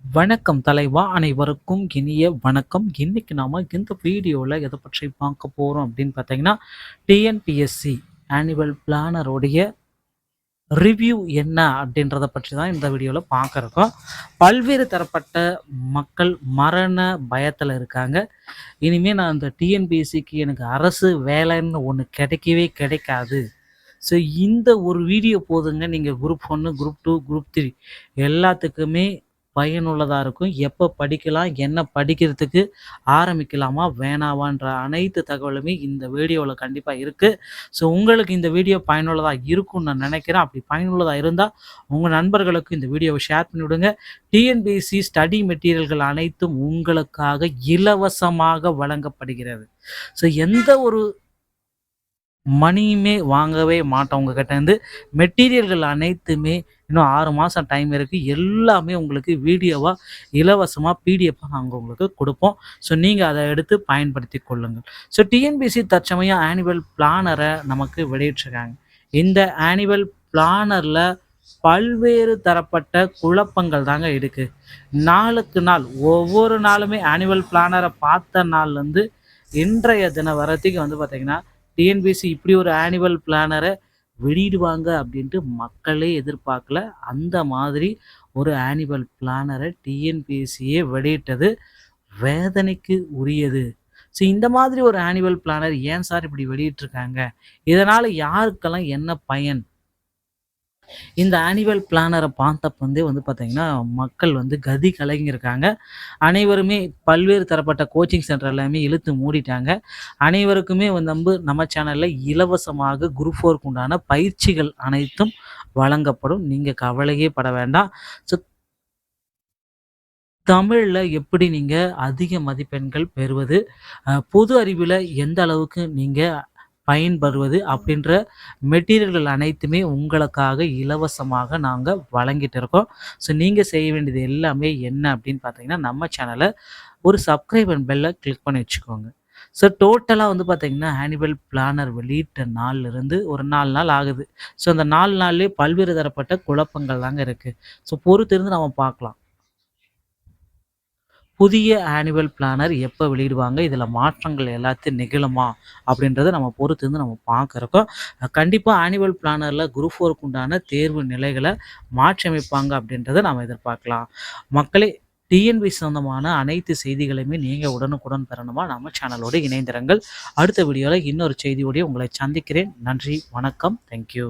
வணக்கம் தலைவா! அனைவருக்கும் இனிய வணக்கம். இன்னைக்கு நாம இந்த வீடியோல எத பற்றி பார்க்க போறோம் அப்படின்னு பார்த்தீங்கன்னா, டிஎன்பிஎஸ்சி ஆனுவல் பிளானருடைய ரிவ்யூ என்ன அப்படின்றத பற்றி தான் இந்த வீடியோல பார்க்க இருக்கோம். பல்வேறு தரப்பட்ட மக்கள் மரண பயத்துல இருக்காங்க. இனிமே நான் இந்த டிஎன்பிஎஸ்சிக்கு எனக்கு அரசு வேலைன்னு ஒண்ணு கிடைக்கவே கிடைக்காது. ஸோ இந்த ஒரு வீடியோ போதுங்க. நீங்க குரூப் 1, குரூப் 2, குரூப் 3 எல்லாத்துக்குமே பயனுள்ளதா இருக்கும். எப்ப படிக்கலாம்? என்ன படிக்கிறதுக்கு ஆரம்பிக்கலாமா? வேணாவான்ற அனைத்து தகவலுமே இந்த வீடியோல கண்டிப்பா இருக்கு. ஸோ உங்களுக்கு இந்த வீடியோ பயனுள்ளதா இருக்கும்னு நான் நினைக்கிறேன். அப்படி பயனுள்ளதா இருந்தா, உங்க நண்பர்களுக்கு இந்த வீடியோவ ஷேர் பண்ணி விடுங்க. டிஎன்பிஎஸ்சி ஸ்டடி மெட்டீரியல்கள் அனைத்தும் உங்களுக்காக இலவசமாக வழங்கப்படுகிறது. ஸோ எந்த ஒரு மணியுமே வாங்கவே மாட்டோம் உங்ககிட்டேருந்து. மெட்டீரியல்கள் அனைத்துமே இன்னும் 6 மாதம் டைம் இருக்குது. எல்லாமே உங்களுக்கு வீடியோவா இலவசமா பிடிஎஃப்பா நாங்கள் உங்களுக்கு கொடுப்போம். ஸோ நீங்கள் அதை எடுத்து பயன்படுத்தி கொள்ளுங்கள். ஸோ டிஎன்பிஎஸ்சி தற்சமயம் ஆனுவல் பிளானரை நமக்கு வெளியிட்டிருக்காங்க. இந்த ஆனுவல் பிளானரில் பல்வேறு தரப்பட்ட குழப்பங்கள் தாங்க இருக்குது. நாளுக்கு நாள் ஒவ்வொரு நாளுமே ஆனுவல் பிளானரை பார்த்த நாள்லேருந்து இன்றைய தினம் வரத்துக்கு வந்து பார்த்திங்கன்னா, டிஎன்பிஎஸ்சி இப்படி ஒரு ஆனுவல் பிளானரை வெளியிடுவாங்க அப்படின்ட்டு மக்களே எதிர்பார்க்கல. அந்த மாதிரி ஒரு ஆனுவல் பிளானரை டிஎன்பிஎஸ்சியே வெளியிட்டது வேதனைக்கு உரியது. ஸோ இந்த மாதிரி ஒரு ஆனுவல் பிளானர் ஏன் சார் இப்படி வெளியிட்டிருக்காங்க? இதனால் யாருக்கெல்லாம் என்ன பயன்? இந்த ஆனுவல் பிளானரை பார்த்தப்ப வந்து பார்த்தீங்கன்னா, மக்கள் வந்து கதி கலங்கியிருக்காங்க. அனைவருமே பல்வேறு தரப்பட்ட கோச்சிங் சென்டர் எல்லாமே இழுத்து மூடிட்டாங்க. அனைவருக்குமே நம்ம சேனல்ல இலவசமாக குரூப் 4க்கு உண்டான பயிற்சிகள் அனைத்தும் வழங்கப்படும். நீங்க கவலையே பட வேண்டாம். ஸோ தமிழ்ல எப்படி நீங்க அதிக மதிப்பெண்கள் பெறுவது? பொது அறிவில எந்த அளவுக்கு நீங்க பயன்பெறுவது? அப்படின்ற மெட்டீரியல்கள் அனைத்துமே உங்களுக்காக இலவசமாக நாங்க வழங்கிட்டு இருக்கோம். ஸோ நீங்க செய்ய வேண்டியது எல்லாமே என்ன அப்படின்னு பார்த்தீங்கன்னா, நம்ம சேனல ஒரு சப்ஸ்கிரைப் அண்ட் பெல்ல கிளிக் பண்ணி வச்சுக்கோங்க. ஸோ டோட்டலா வந்து பார்த்தீங்கன்னா, ஆனுவல் பிளானர் வெளியிட்ட நாள்லருந்து ஒரு 4 நாள் ஆகுது. ஸோ அந்த 4 நாள்லயே பல்வேறு தரப்பட்ட குழப்பங்கள் தாங்க இருக்கு. ஸோ பொறுத்திருந்து நம்ம பார்க்கலாம். புதிய ஆனுவல் பிளானர் எப்போ வெளியிடுவாங்க? இதில மாற்றங்கள் எல்லாத்தையும் நிகழுமா? அப்படின்றத நம்ம பொறுத்திருந்து நம்ம பார்க்குறோம். கண்டிப்பா ஆனுவல் பிளானர்ல குரூப் 4க்கு உண்டான தேர்வு நிலைகள மாற்றியமைப்பாங்க அப்படின்றத நாம எதிர்பார்க்கலாம். மக்களே, டிஎன்பிஎஸ்சி சொந்தமான அனைத்து செய்திகளையுமே நீங்க உடனுக்குடன் பெறணுமா? நம்ம சேனலோடு இணைந்திருங்கள். அடுத்த வீடியோல இன்னொரு செய்தியோட உங்களை சந்திக்கிறேன். நன்றி, வணக்கம். Thank you.